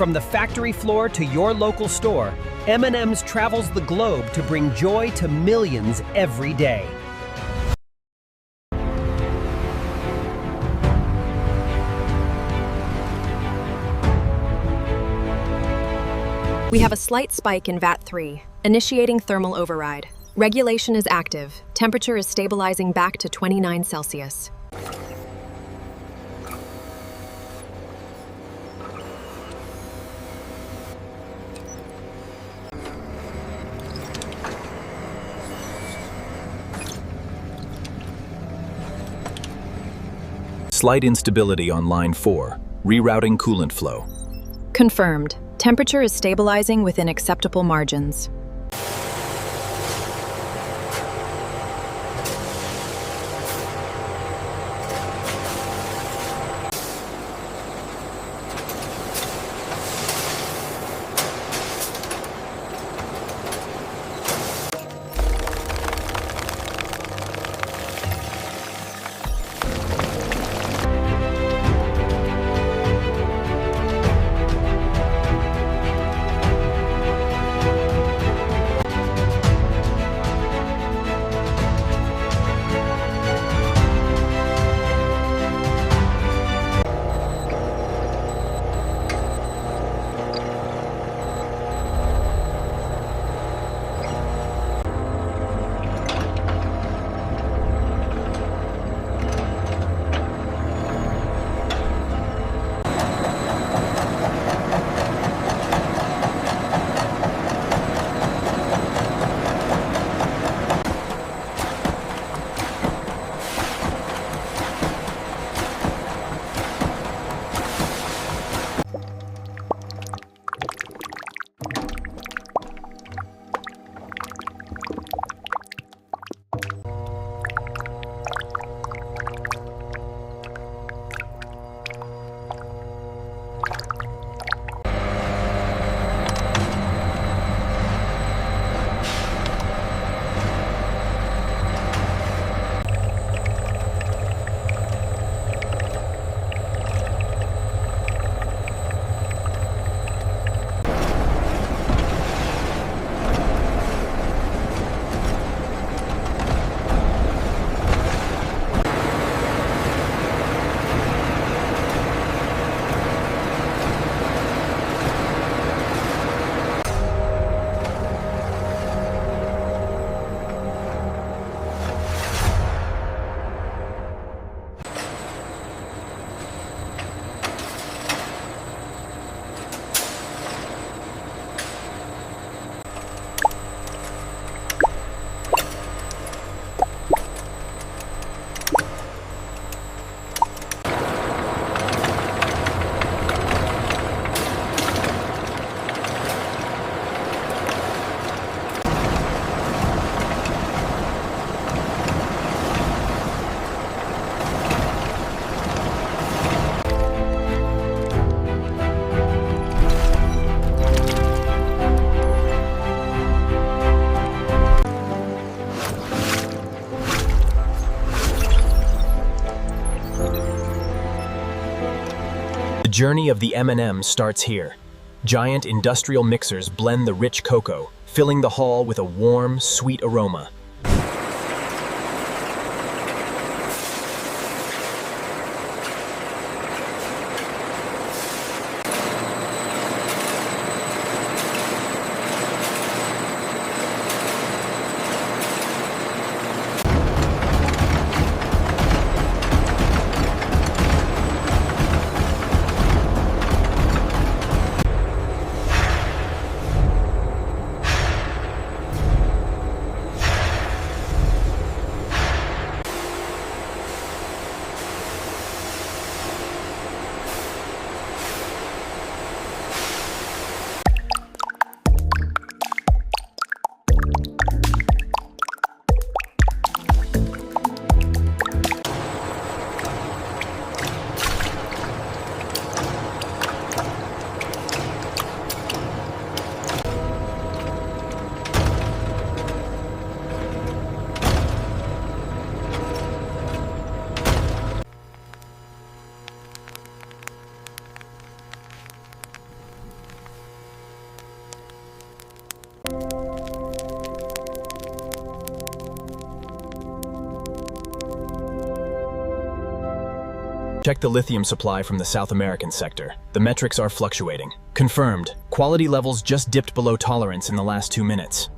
From the factory floor to your local store, M&Ms travels the globe to bring joy to millions every day. We have a slight spike in VAT3, initiating thermal override. Regulation is active. Temperature is stabilizing back to 29 Celsius. Slight instability on line 4, rerouting coolant flow. Confirmed. Temperature is stabilizing within acceptable margins. The journey of the M&Ms starts here. Giant industrial mixers blend the rich cocoa, filling the hall with a warm, sweet aroma. Check the lithium supply from the South American sector. The metrics are fluctuating. Confirmed. Quality levels just dipped below tolerance in the last 2 minutes.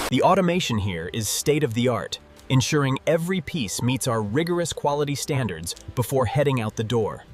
The automation here is state-of-the-art, ensuring every piece meets our rigorous quality standards before heading out the door.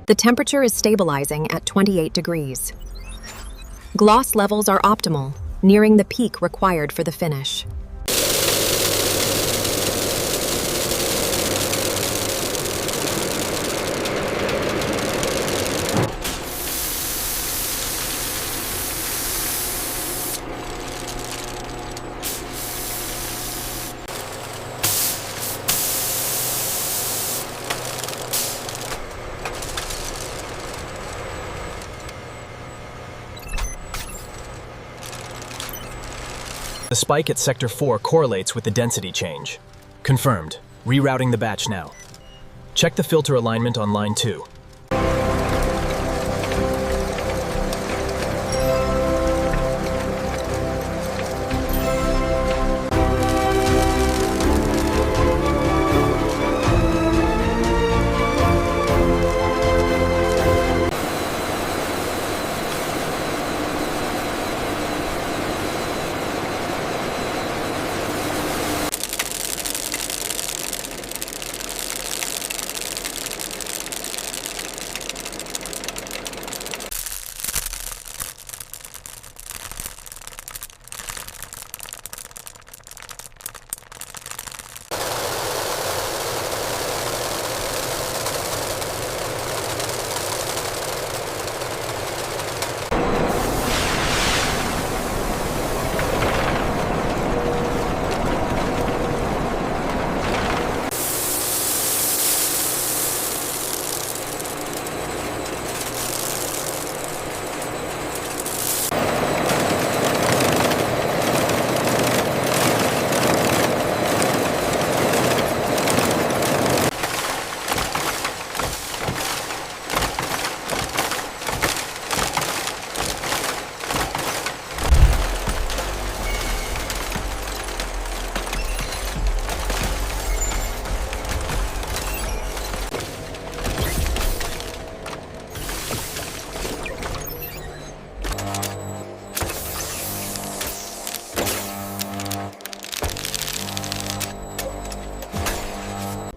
The temperature is stabilizing at 28 degrees. Gloss levels are optimal, nearing the peak required for the finish. The spike at Sector 4 correlates with the density change. Confirmed. Rerouting the batch now. Check the filter alignment on line 2.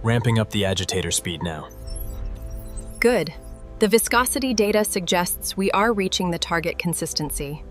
Ramping up the agitator speed now. Good. The viscosity data suggests we are reaching the target consistency.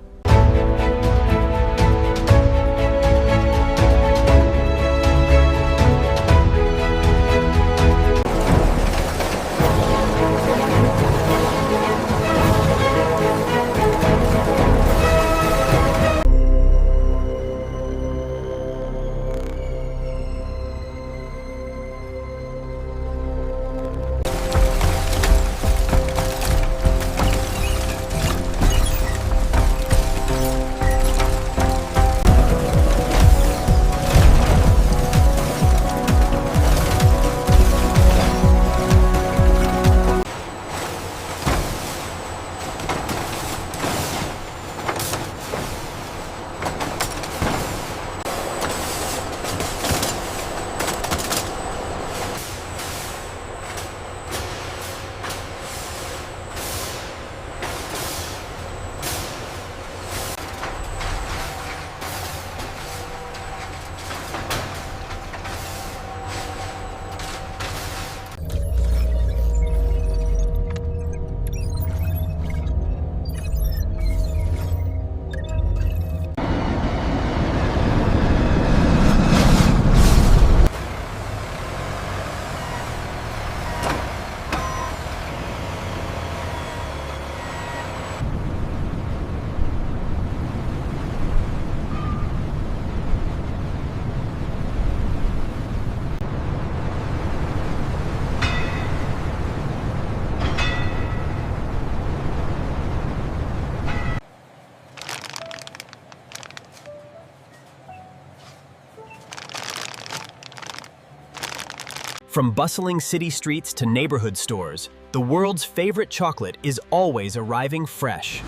From bustling city streets to neighborhood stores, the world's favorite chocolate is always arriving fresh.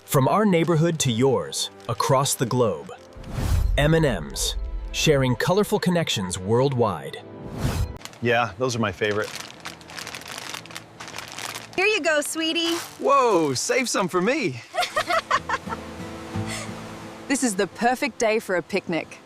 From our neighborhood to yours, across the globe, M&Ms, sharing colorful connections worldwide. Yeah, those are my favorite. Here you go, sweetie. Whoa, save some for me. This is the perfect day for a picnic.